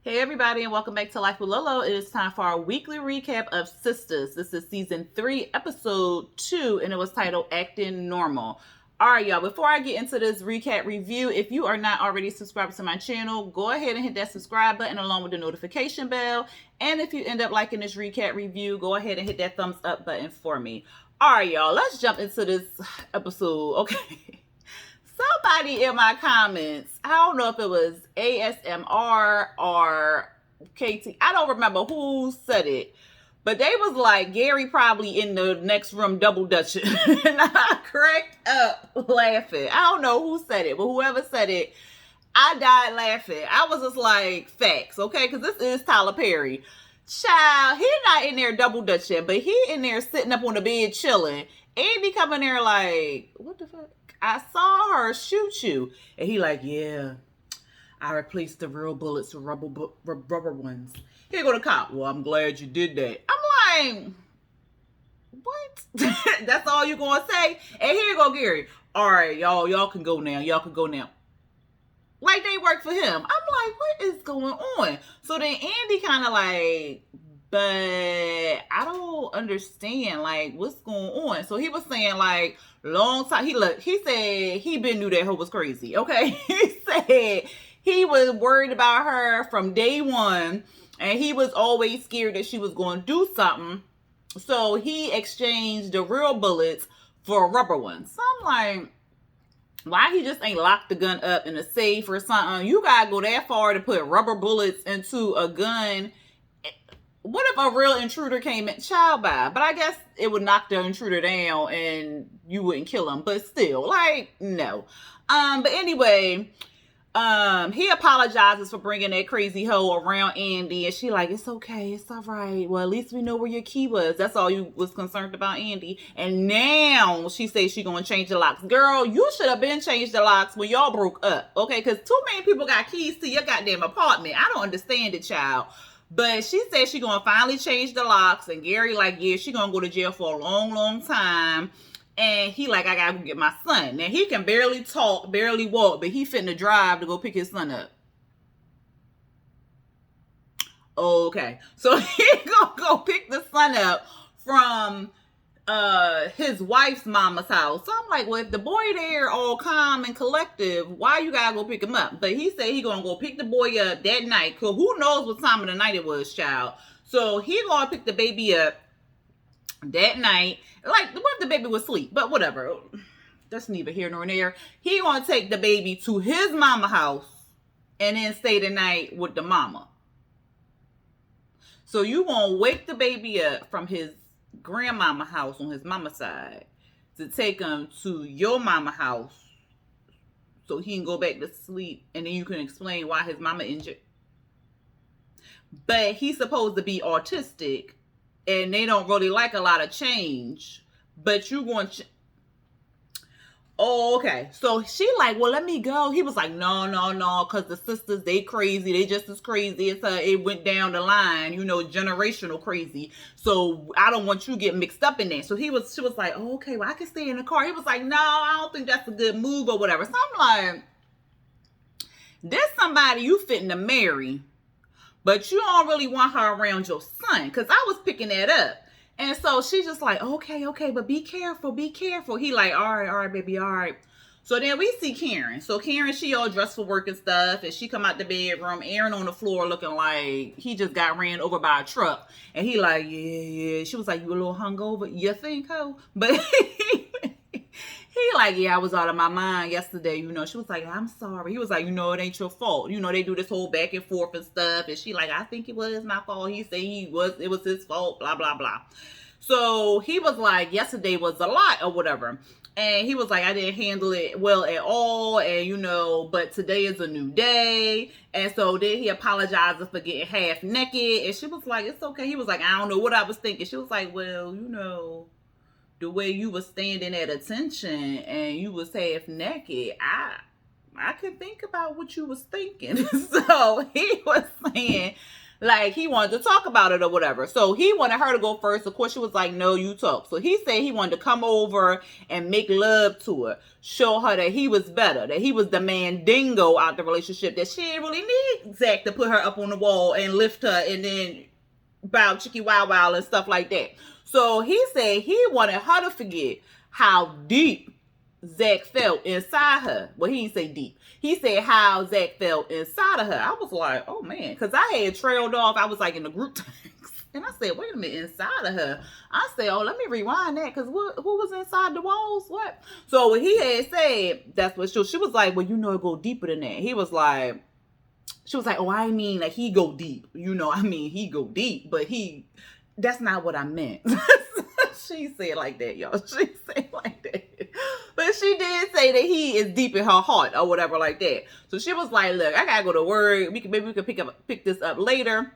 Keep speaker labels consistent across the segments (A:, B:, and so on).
A: Hey everybody, and welcome back to Life with Lolo. It is time for our weekly recap of Sistas. This is season 3, episode 2, and it was titled Acting Normal. Alright, y'all, before I get into this recap review, if you are not already subscribed to my channel, go ahead and hit that subscribe button along with the notification bell. And if you end up liking this recap review, go ahead and hit that thumbs up button for me. Alright, y'all, let's jump into this episode. Okay. Somebody in my comments, I don't know if it was ASMR or KT, I don't remember who said it, but they was like, Gary probably in the next room double dutching. And I cracked up laughing. I don't know who said it, but whoever said it, I died laughing. I was just like, facts, okay? Because this is Tyler Perry. Child, he not in there double dutching, but he in there sitting up on the bed chilling. Andi coming there like, what the fuck? I saw her shoot you. And he like, yeah, I replaced the real bullets with rubber ones. Here go the cop. Well, I'm glad you did that. I'm like, what? That's all you gonna say? And here go Gary. All right, y'all can go now. Y'all can go now. Like they work for him. I'm like, what is going on? So then Andi kind of like, but I don't understand, like, what's going on? So he was saying, like, long time, he said he been knew that hoe was crazy, okay? He said he was worried about her from day one, and he was always scared that she was going to do something. So he exchanged the real bullets for rubber ones. So I'm like, why he just ain't locked the gun up in a safe or something? You gotta go that far to put rubber bullets into a gun. What if a real intruder came in? Child by, but I guess it would knock the intruder down and you wouldn't kill him. But still, like, no. But anyway, he apologizes for bringing that crazy hoe around Andi, and she like, it's okay, it's all right. Well, at least we know where your key was. That's all you was concerned about, Andi. And now she says she gonna change the locks. Girl, you should have been changed the locks when y'all broke up, okay? Because too many people got keys to your goddamn apartment. I don't understand it, child. But she said she gonna finally change the locks, and Gary like, yeah, she gonna go to jail for a long, long time. And he like, I gotta go get my son. Now he can barely talk, barely walk, but he finna drive to go pick his son up. Okay, so he gonna go pick the son up from his wife's mama's house. So I'm like, well, if the boy there all calm and collective, why you gotta go pick him up? But he said he gonna go pick the boy up that night, cause who knows what time of the night it was, child. So he gonna pick the baby up that night. Like, what if the baby was asleep? But whatever, that's neither here nor there. He gonna take the baby to his mama house and then stay the night with the mama. So you gonna wake the baby up from his grandmama house on his mama side to take him to your mama house so he can go back to sleep, and then you can explain why his mama injured. But he's supposed to be autistic and they don't really like a lot of change, but you going to oh, okay. So she like, well, let me go. He was like, no, because the sisters, they crazy. They just as crazy as her. It went down the line, generational crazy. So I don't want you to get mixed up in that. So she was like, oh, okay, well, I can stay in the car. He was like, no, I don't think that's a good move or whatever. So I'm like, there's somebody you fitting to marry, but you don't really want her around your son. Because I was picking that up. And so she's just like, okay, but be careful. He like, all right, baby, all right. So then we see Karen. So Karen, she all dressed for work and stuff. And she come out the bedroom. Aaron on the floor looking like he just got ran over by a truck. And he like, yeah. She was like, you a little hungover? You think, ho? But he like, yeah, I was out of my mind yesterday. She was like, I'm sorry. He was like, it ain't your fault. They do this whole back and forth and stuff. And she like, I think it was my fault. He said it was his fault, blah, blah, blah. So he was like, yesterday was a lot or whatever. And he was like, I didn't handle it well at all. And, but today is a new day. And so then he apologized for getting half naked. And she was like, it's okay. He was like, I don't know what I was thinking. She was like, well, the way you was standing at attention and you was half naked, I could think about what you was thinking. So he was saying, Like, he wanted to talk about it or whatever. So he wanted her to go first. Of course, she was like, no, you talk. So he said he wanted to come over and make love to her. Show her that he was better. That he was the mandingo out the relationship. That she didn't really need Zack to put her up on the wall and lift her and then bow chicky wow wow and stuff like that. So he said he wanted her to forget how deep Zack felt inside her. Well, he didn't say deep. He said how Zack felt inside of her. I was like, oh man, because I had trailed off. I was like in the group text. And I said, wait a minute, inside of her. I said, oh, let me rewind that, because who was inside the walls? What? So what he had said, that's what she was like, well, it go deeper than that. He was like, she was like, oh, I mean, like, he go deep. He go deep, but that's not what I meant. She said like that, y'all. She said like that. But she did say that he is deep in her heart or whatever like that. So she was like, look, I gotta go to work. Maybe we can pick this up later.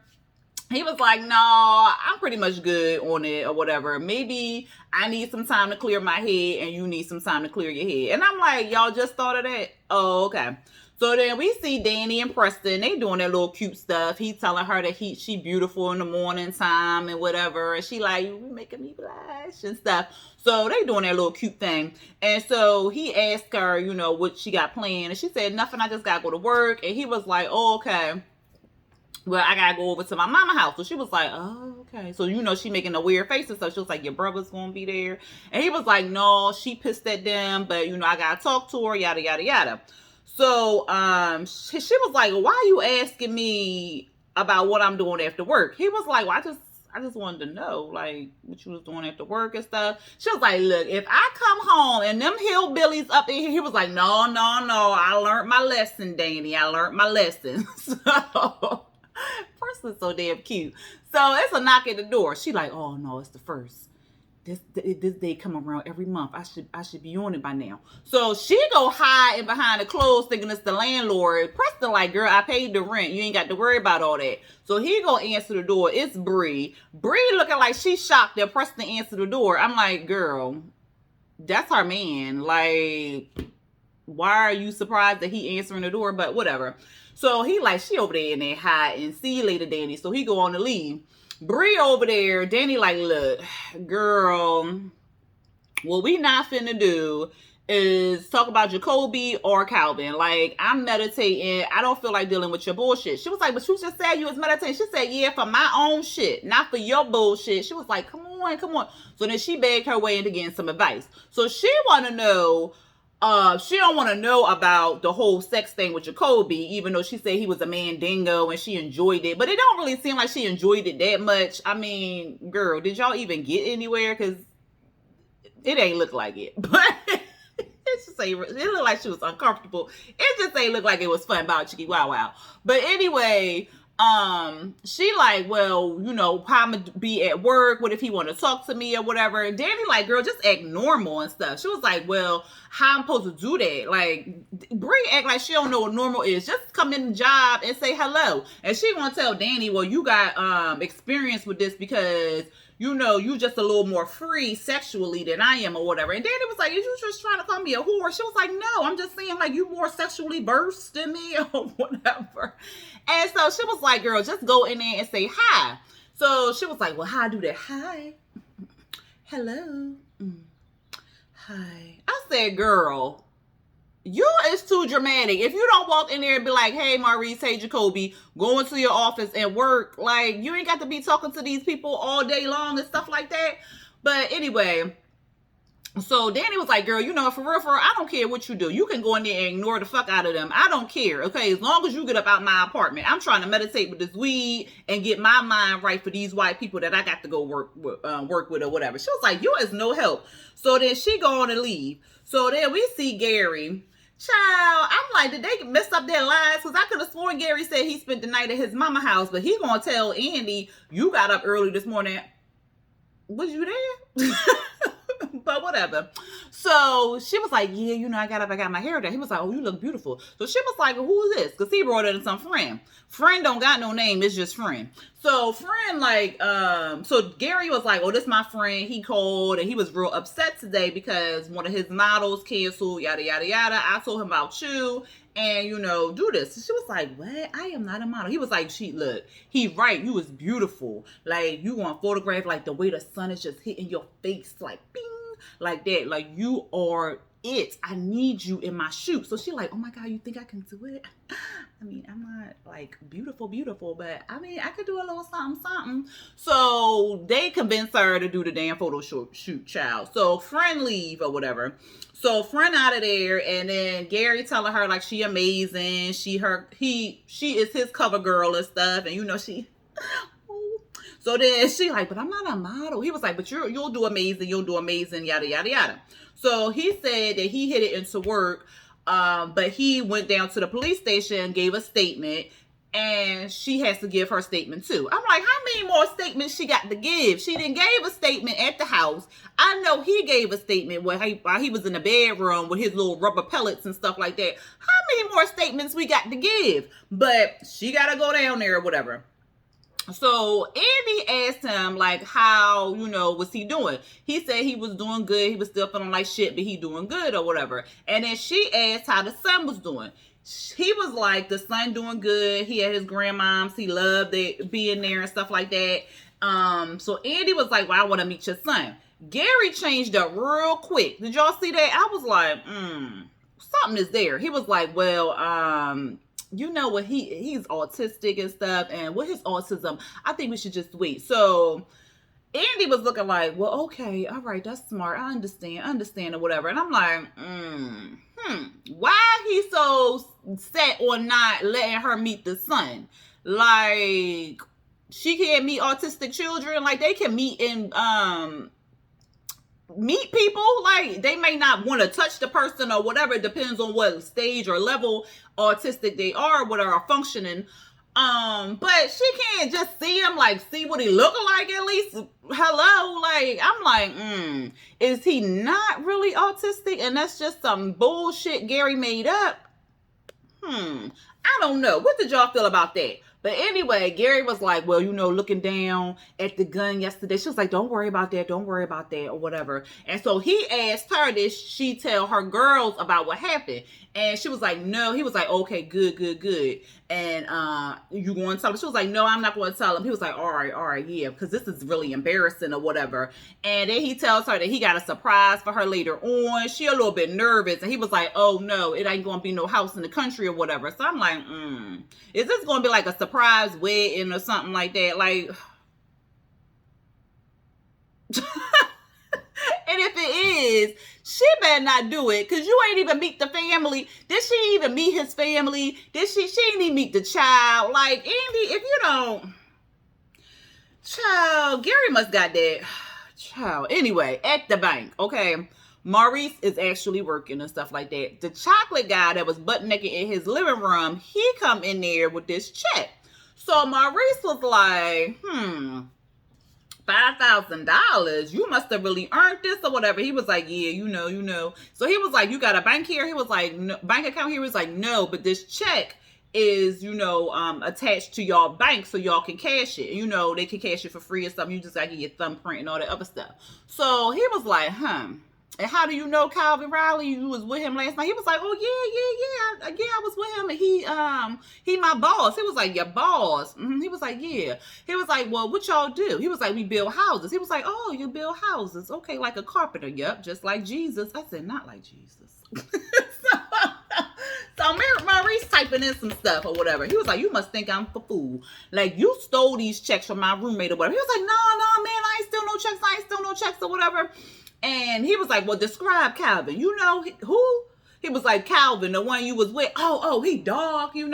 A: He was like, no, I'm pretty much good on it or whatever. Maybe I need some time to clear my head and you need some time to clear your head. And I'm like, y'all just thought of that? Oh, okay. So then we see Danny and Preston. They doing their little cute stuff. He telling her that she beautiful in the morning time and whatever. And she like, you making me blush and stuff. So they doing their little cute thing. And so he asked her, what she got planned. And she said, nothing, I just got to go to work. And he was like, oh, okay. Well, I got to go over to my mama house. So she was like, oh, okay. So, she making a weird face and stuff. She was like, your brother's going to be there. And he was like, no, she pissed at them. But, I got to talk to her, yada, yada, yada. So, she was like, why are you asking me about what I'm doing after work? He was like, well, I just wanted to know, like, what you was doing after work and stuff. She was like, look, if I come home and them hillbillies up in here, he was like, no, I learned my lesson, Danny. I learned my lesson. So, Preston's so damn cute. So, it's a knock at the door. She like, oh, no, it's the first. This day come around every month. I should be on it by now. So she go hide behind the clothes thinking it's the landlord. Preston like, girl, I paid the rent. You ain't got to worry about all that. So he go answer the door. It's Bree. Bree looking like she shocked that Preston answered the door. I'm like, girl, that's her man. Like, why are you surprised that he answering the door? But whatever. So he like, she over there in there hiding. See you later, Danny. So he go on to leave. Bree over there, Danny like, look, girl, what we not finna do is talk about Jacoby or Calvin. Like, I'm meditating. I don't feel like dealing with your bullshit. She was like, but you just said you was meditating. She said, yeah, for my own shit, not for your bullshit. She was like, come on. So then she begged her way into getting some advice. So she want to know, she don't want to know about the whole sex thing with Jacoby, even though she said he was a mandingo and she enjoyed it. But it don't really seem like she enjoyed it that much. I mean, girl, did y'all even get anywhere? Because it ain't look like it. But it looked like she was uncomfortable. It just ain't look like it was fun about Chicky Wow Wow. But anyway, she like, well, how I'm gonna be at work, what if he want to talk to me or whatever. And Danny like, girl, just act normal and stuff. She was like, well, how I'm supposed to do that? Like, Bree act like she don't know what normal is. Just come in the job and say hello. And she gonna tell Danny, well, you got experience with this because you just a little more free sexually than I am or whatever. And Danny was like, is you just trying to call me a whore? She was like, no, I'm just saying like you more sexually versed than me or whatever. And so she was like, girl, just go in there and say hi. So she was like, well, how I do that? Hi. Hello. Hi. I said, girl, you is too dramatic. If you don't walk in there and be like, hey, Maurice, hey, Jacoby, go into your office and work. Like, you ain't got to be talking to these people all day long and stuff like that. But anyway, so Danny was like, girl, for real, I don't care what you do. You can go in there and ignore the fuck out of them. I don't care, okay? As long as you get up out my apartment. I'm trying to meditate with this weed and get my mind right for these white people that I got to go work with or whatever. She was like, you is no help. So then she go on and leave. So then we see Gary. Child, I'm like, did they mess up their lives? Because I could have sworn Gary said he spent the night at his mama house, but he gonna tell Andi, you got up early this morning. Was you there? But whatever. So she was like, yeah, I got my hair done. He was like, oh, you look beautiful. So she was like, well, who is this? Because he brought in some friend. Friend don't got no name. It's just friend. So friend like, so Gary was like, oh, this my friend. He called and he was real upset today because one of his models canceled, yada, yada, yada. I told him about you. and, do this. She was like, what? I am not a model. He was like, look, he right. You was beautiful. Like, you want to photograph, like, the way the sun is just hitting your face, like, bing, like that. Like, you are it. I need you in my shoot. So she like, oh my God, you think I can do it? I mean, I'm not like beautiful, but I mean, I could do a little something. So they convinced her to do the damn photo shoot, child. So friend leave or whatever. So friend out of there, and then Gary telling her like she amazing. She is his cover girl and stuff, and she. So then she like, but I'm not a model. He was like, but you'll do amazing. You'll do amazing. Yada yada yada. So he said that he hit it into work, but he went down to the police station, gave a statement, and she has to give her statement too. I'm like, how many more statements she got to give? She didn't gave a statement at the house. I know he gave a statement while he was in the bedroom with his little rubber pellets and stuff like that. How many more statements we got to give? But she got to go down there or whatever. So Andi asked him like how, was he doing? He said he was doing good. He was still feeling like shit, but he doing good or whatever. And then she asked how the son was doing. He was like, the son doing good. He had his grandmoms. He loved it, being there and stuff like that. So Andi was like, well, I want to meet your son. Gary changed up real quick. Did y'all see that? I was like, something is there. He was like, well, what he's autistic and stuff, and with his autism, I think we should just wait. So Andi was looking like, well, okay, all right, that's smart. I understand or whatever. And I'm like, why he so set on not letting her meet the son? Like, she can't meet autistic children. Like, they can meet in meet people. Like, they may not want to touch the person or whatever. It depends on what stage or level autistic they are, what are functioning. But she can't just see him, like, see what he look like at least. Hello? Like, I'm like, is he not really autistic? And that's just some bullshit Gary made up? I don't know. What did y'all feel about that? But anyway, Gary was like, well, looking down at the gun yesterday. She was like, don't worry about that, or whatever. And so he asked her, did she tell her girls about what happened? And she was like, no. He was like, okay, good. And you going to tell him? She was like, no, I'm not going to tell him. He was like, all right, yeah, because this is really embarrassing or whatever. And then he tells her that he got a surprise for her later on. She a little bit nervous. And he was like, oh, no, it ain't going to be no house in the country or whatever. So I'm like, is this going to be like a surprise wedding or something like that? Like, and if it is, she better not do it, because you ain't even meet the family. Did she even meet his family? She ain't even meet the child. Like, Andi, if you don't, child, Gary must got that. Child. Anyway, at the bank, okay, Maurice is actually working and stuff like that. The chocolate guy that was butt naked in his living room, he come in there with this check. So Maurice was like, $5,000, you must have really earned this or whatever. He was like, yeah, you know. So he was like, you got a bank here? He was like, no, bank account here? He was like, no, but this check is, attached to y'all bank so y'all can cash it. They can cash it for free or something. You just gotta get your thumbprint and all that other stuff. So he was like, and how do you know Calvin Riley? You was with him last night. He was like, oh yeah, I was with him, and he my boss. He was like, your boss? He was like, yeah. He was like, well, what y'all do? He was like, we build houses. He was like, oh, you build houses? Okay, like a carpenter. Yep, just like Jesus. I said, not like Jesus. So Maurice typing in some stuff or whatever. He was like, you must think I'm a fool. Like, you stole these checks from my roommate or whatever. He was like, no, man, I ain't steal no checks or whatever. And he was like, well, describe Calvin. You know who? He was like, Calvin, the one you was with. Oh, he dog, You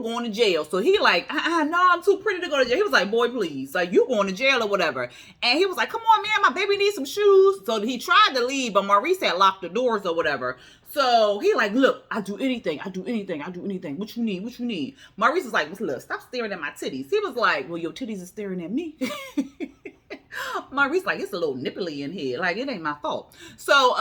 A: going to jail. So he like, no, I'm too pretty to go to jail. He was like, boy, please. Like, you going to jail or whatever. And he was like, come on, man, my baby needs some shoes. So he tried to leave, but Maurice had locked the doors or whatever. So he like, look, I do anything. What you need? Maurice is like, look, stop staring at my titties. He was like, well, your titties are staring at me. Maurice like, it's a little nipply in here. Like, it ain't my fault. So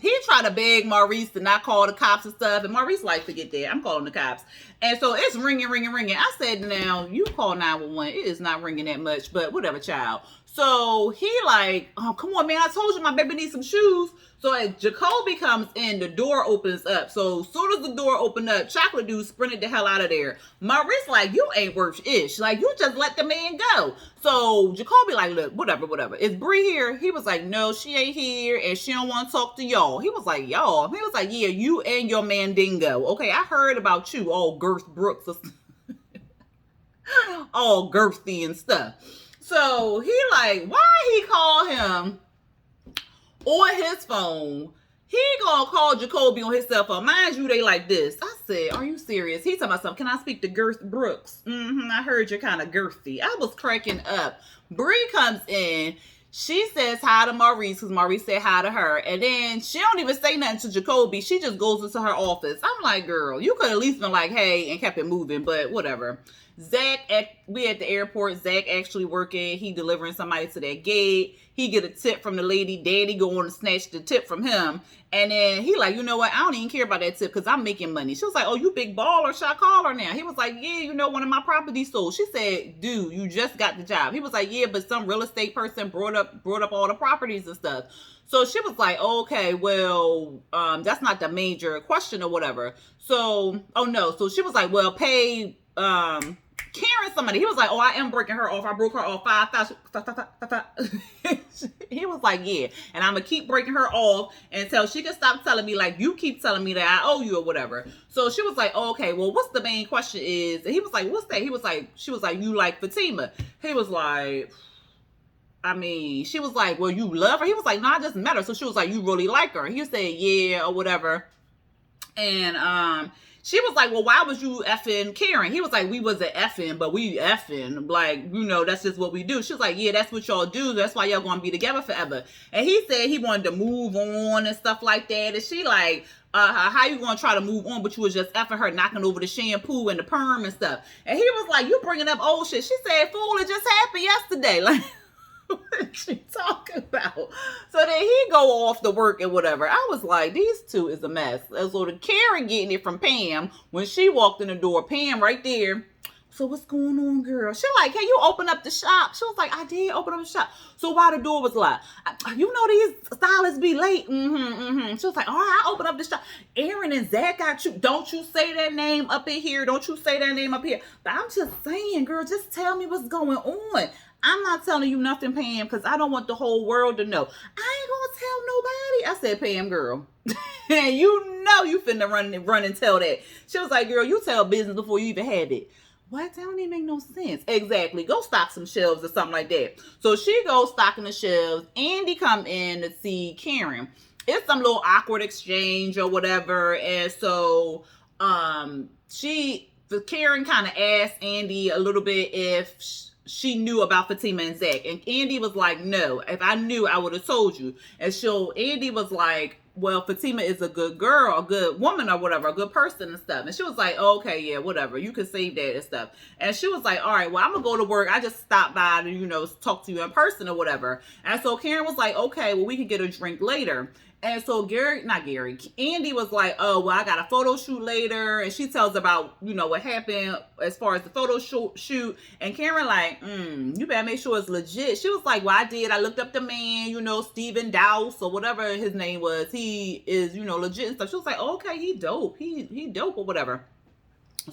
A: he tried to beg Maurice to not call the cops and stuff. And Maurice like, forget that. I'm calling the cops. And so it's ringing. I said, now, you call 911. It is not ringing that much, but whatever, child. So he like, oh, come on, man. I told you my baby needs some shoes. So as Jacoby comes in, the door opens up. So as soon as the door opened up, Chocolate Dude sprinted the hell out of there. Maurice like, you ain't worth ish. Like, you just let the man go. So Jacoby like, look, whatever. Is Bree here? He was like, no, she ain't here. And she don't want to talk to y'all. He was like, y'all. He was like, yeah, you and your Mandingo. Okay, I heard about you, all Girth Brooks. All girthy and stuff. So he like, why he call him on his phone? He gonna call Jacoby on his cell phone. Mind you, they like this. I said, are you serious? He talking about something. Can I speak to Girth Brooks? I heard you're kind of girthy. I was cracking up. Bree comes in. She says hi to Maurice because Maurice said hi to her. And then she don't even say nothing to Jacoby. She just goes into her office. I'm like, girl, you could at least been like, hey, and kept it moving, but whatever. We at the airport. Zack actually working. He delivering somebody to that gate. He get a tip from the lady. Daddy go on to snatch the tip from him. And then he like, you know what? I don't even care about that tip because I'm making money. She was like, oh, you big baller. Should I call her now? He was like, yeah, one of my properties sold. She said, dude, you just got the job. He was like, yeah, but some real estate person brought up all the properties and stuff. So she was like, okay, well, that's not the major question or whatever. So, oh no. So she was like, well, pay, Karen somebody. He was like, oh, I am breaking her off. I broke her off 5,000. He was like, yeah. And I'm going to keep breaking her off until she can stop telling me, like, you keep telling me that I owe you or whatever. So she was like, oh, okay, well, what's the main question is? And he was like, what's that? She was like, you like Fatima? He was like, she was like, well, you love her? He was like, no, I just met her. So she was like, you really like her? He said, yeah, or whatever. And, she was like, well, why was you effing Karen? He was like, we wasn't effing, but we effing. Like, that's just what we do. She was like, yeah, that's what y'all do. That's why y'all gonna be together forever. And he said he wanted to move on and stuff like that. And she like, how you gonna try to move on, but you was just effing her, knocking over the shampoo and the perm and stuff. And he was like, you bringing up old shit. She said, fool, it just happened yesterday. Like, what she talking about? So then he go off to work and whatever. I was like, these two is a mess. So the Karen getting it from Pam when she walked in the door. Pam right there. So what's going on, girl? She like, can you open up the shop? She was like, I did open up the shop. So why the door was locked? These stylists be late. She was like, all right, I open up the shop. Aaron and Zack got you. Don't you say that name up in here. Don't you say that name up here. But I'm just saying, girl, just tell me what's going on. I'm not telling you nothing, Pam, because I don't want the whole world to know. I ain't gonna tell nobody. I said, Pam, girl. And you finna run and tell that. She was like, girl, you tell business before you even had it. What? That don't even make no sense. Exactly. Go stock some shelves or something like that. So she goes stocking the shelves. Andi come in to see Karen. It's some little awkward exchange or whatever. And so Karen kind of asked Andi a little bit if she knew about Fatima and Zack. And Andi was like, no, if I knew, I would have told you. And so Andi was like, well, Fatima is a good girl, a good woman or whatever, a good person and stuff. And she was like, oh, okay, yeah, whatever. You can save that and stuff. And she was like, all right, well, I'm going to go to work. I just stopped by to, talk to you in person or whatever. And so Karen was like, okay, well, we can get a drink later. And so Andi was like, oh, well, I got a photo shoot later. And she tells about, what happened as far as the photo shoot. And Karen like, you better make sure it's legit. She was like, well, I did. I looked up the man, Stephen Dowse or whatever his name was. He is, legit and stuff. She was like, oh, okay, he dope. He dope or whatever.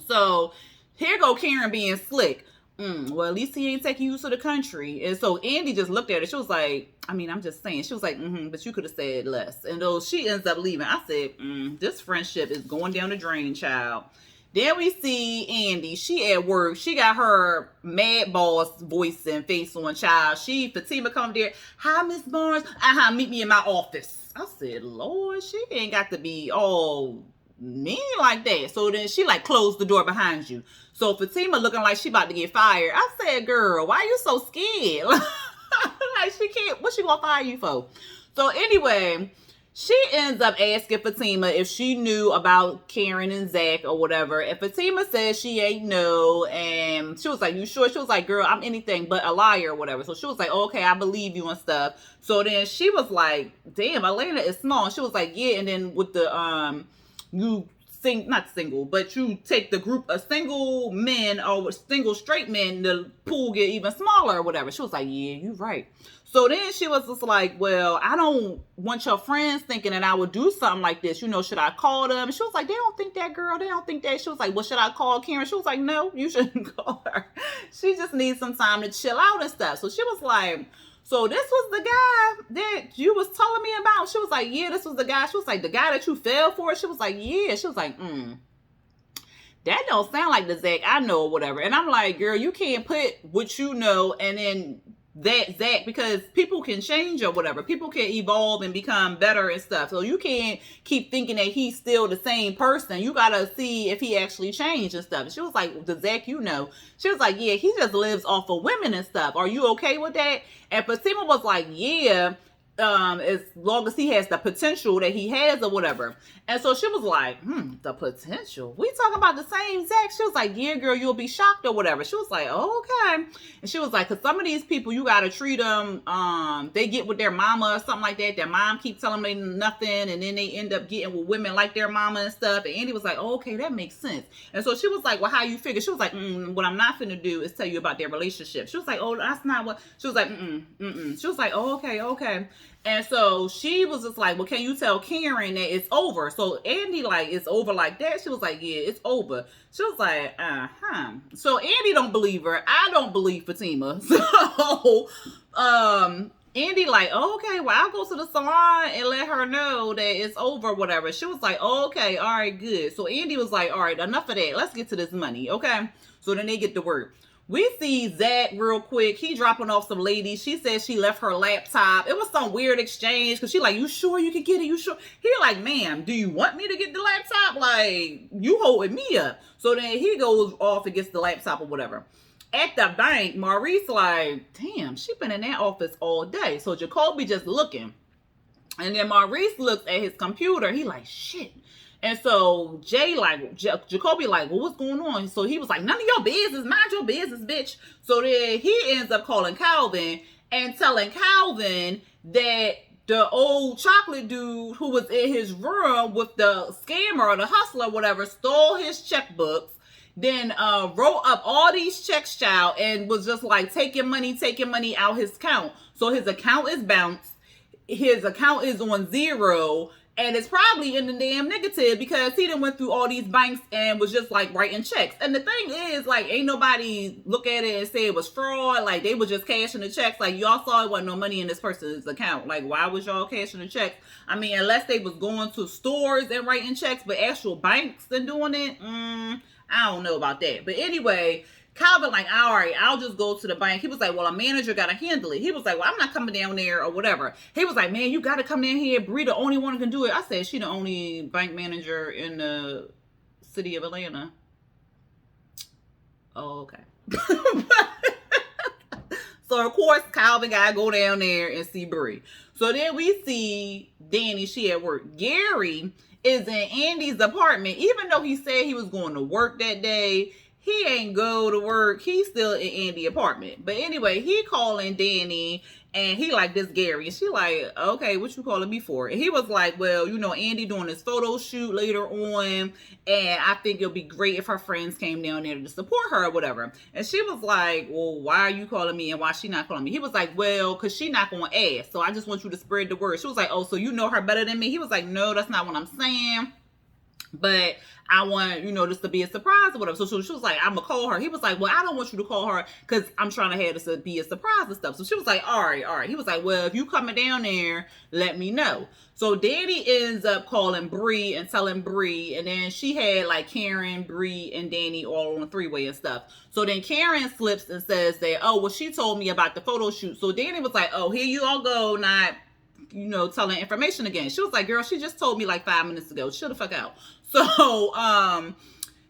A: So here go Karen being slick. Well, at least he ain't taking you to the country. And so Andi just looked at her. She was like, I'm just saying. She was like, but you could have said less. And though she ends up leaving, I said, this friendship is going down the drain, child. Then we see Andi. She at work. She got her mad boss voice and face on, child. Fatima come there. Hi, Miss Barnes. Meet me in my office. I said, Lord, she ain't got to be all mean like that. So then she like closed the door behind you. So Fatima looking like she about to get fired. I said, girl, why you so scared? Like she can't, what she gonna fire you for? So anyway, she ends up asking Fatima if she knew about Karen and Zack or whatever. And Fatima says she ain't know. And she was like, you sure? She was like, girl, I'm anything but a liar or whatever. So she was like, oh, okay, I believe you and stuff. So then she was like, damn, Atlanta is small. And she was like, yeah. And then with the, you not single, but you take the group of single men or single straight men, the pool get even smaller or whatever. She was like, yeah, you're right. So then she was just like, well, I don't want your friends thinking that I would do something like this. Should I call them? And she was like, they don't think that, girl. They don't think that. She was like, well, should I call Karen? She was like, no, you shouldn't call her. She just needs some time to chill out and stuff. So she was like, so this was the guy that you was telling me about? She was like, yeah, this was the guy. She was like, the guy that you fell for? She was like, yeah. She was like, that don't sound like the Zack I know or whatever. And I'm like, girl, you can't put what you know and then that Zack, because people can change or whatever. People can evolve and become better and stuff. So you can't keep thinking that he's still the same person. You gotta see if he actually changed and stuff. She was like, the Zack you know. She was like, yeah, he just lives off of women and stuff. Are you okay with that? And Fatima was like, yeah, as long as he has the potential that he has or whatever. And so she was like, the potential? We talking about the same Zack? She was like, yeah, girl, you'll be shocked or whatever. She was like, oh, okay. And she was like, because some of these people, you got to treat them, they get with their mama or something like that. Their mom keep telling them they nothing, and then they end up getting with women like their mama and stuff. And Andi was like, oh, okay, that makes sense. And so she was like, well, how you figure? She was like, what I'm not finna do is tell you about their relationship. She was like, oh, that's not what. She was like, She was like, oh, okay. And so she was just like, well, can you tell Karen that it's over? So Andi like, it's over like that? She was like, yeah, it's over. She was like, So Andi don't believe her. I don't believe Fatima. So Andi like, oh, okay, well, I'll go to the salon and let her know that it's over, whatever. She was like, oh, okay, all right, good. So Andi was like, all right, enough of that. Let's get to this money, okay? So then they get to work. We see Zack real quick. He dropping off some lady. She said she left her laptop. It was some weird exchange because she like, you sure you can get it? You sure? He like, ma'am, do you want me to get the laptop? Like, you holding me up. So then he goes off and gets the laptop or whatever. At the bank, Maurice like, damn, she been in that office all day. So Jacoby just looking. And then Maurice looks at his computer. He like, shit. And so Jacoby like, well, what's going on? So he was like, none of your business, mind your business, bitch. So then he ends up calling Calvin and telling Calvin that the old chocolate dude who was in his room with the scammer or the hustler, whatever, stole his checkbooks, then wrote up all these checks, child, and was just like taking money out his account. So his account is bounced. His account is on zero. And it's probably in the damn negative because he done went through all these banks and was just like writing checks. And the thing is, like, ain't nobody look at it and say it was fraud. Like, they were just cashing the checks. Like, y'all saw it wasn't no money in this person's account. Like, why was y'all cashing the checks? I mean, unless they was going to stores and writing checks, but actual banks and doing it, I don't know about that. But anyway, Calvin like, all right, I'll just go to the bank. He was like, well, a manager got to handle it. He was like, well, I'm not coming down there or whatever. He was like, man, you got to come down here. Bree, the only one who can do it. I said, she the only bank manager in the city of Atlanta. Oh, okay. So, of course, Calvin got to go down there and see Bree. So then we see Danny, she at work. Gary is in Andy's apartment. Even though he said he was going to work that day, he ain't go to work. He's still in Andy's apartment. But anyway, he calling Danny and he like, this Gary. And she like, okay, what you calling me for? And he was like, well, you know, Andi doing this photo shoot later on. And I think it'll be great if her friends came down there to support her or whatever. And she was like, well, why are you calling me and why she not calling me? He was like, well, because she not going to ask. So I just want you to spread the word. She was like, oh, so you know her better than me? He was like, no, that's not what I'm saying. But I want, you know, this to be a surprise or whatever. So she was like, I'm going to call her. He was like, well, I don't want you to call her because I'm trying to have this to be a surprise and stuff. So she was like, all right. He was like, well, if you coming down there, let me know. So Danny ends up calling Bree and telling Bree. And then she had like Karen, Bree, and Danny all on a three-way and stuff. So then Karen slips and says that, oh, well, she told me about the photo shoot. So Danny was like, oh, here you all go, not, you know, telling information again. She was like, girl, she just told me like 5 minutes ago. Chill the fuck out. So,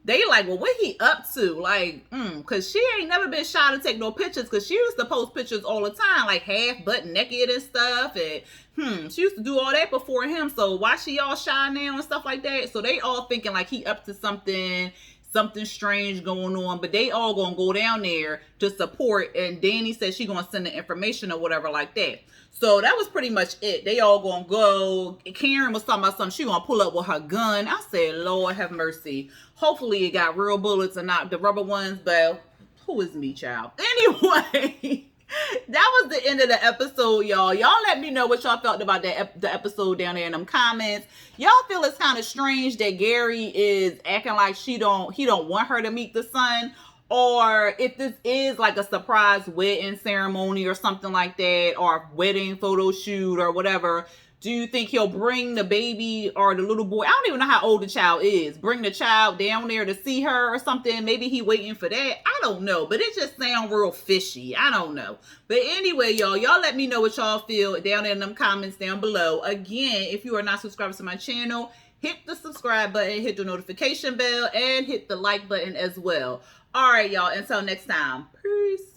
A: they like, well, what he up to? Like, cause she ain't never been shy to take no pictures, cause she used to post pictures all the time, like half butt naked and stuff. And she used to do all that before him. So why she all shy now and stuff like that? So they all thinking like he up to something, something strange going on, but they all gonna go down there to support, and Danny said she gonna send the information or whatever like that. So that was pretty much it. They all gonna go. Karen was talking about something. She gonna pull up with her gun. I said, Lord have mercy. Hopefully it got real bullets and not the rubber ones, but who is me, child? Anyway, that was the end of the episode, y'all. Y'all let me know what y'all felt about the episode down there in them comments. Y'all feel it's kind of strange that Gary is acting like he don't want her to meet the son, or if this is like a surprise wedding ceremony or something like that, or a wedding photo shoot or whatever. Do you think he'll bring the baby or the little boy? I don't even know how old the child is. Bring the child down there to see her or something. Maybe he waiting for that. I don't know. But it just sounds real fishy. I don't know. But anyway, y'all let me know what y'all feel down in them comments down below. Again, if you are not subscribed to my channel, hit the subscribe button, hit the notification bell, and hit the like button as well. All right, y'all. Until next time. Peace.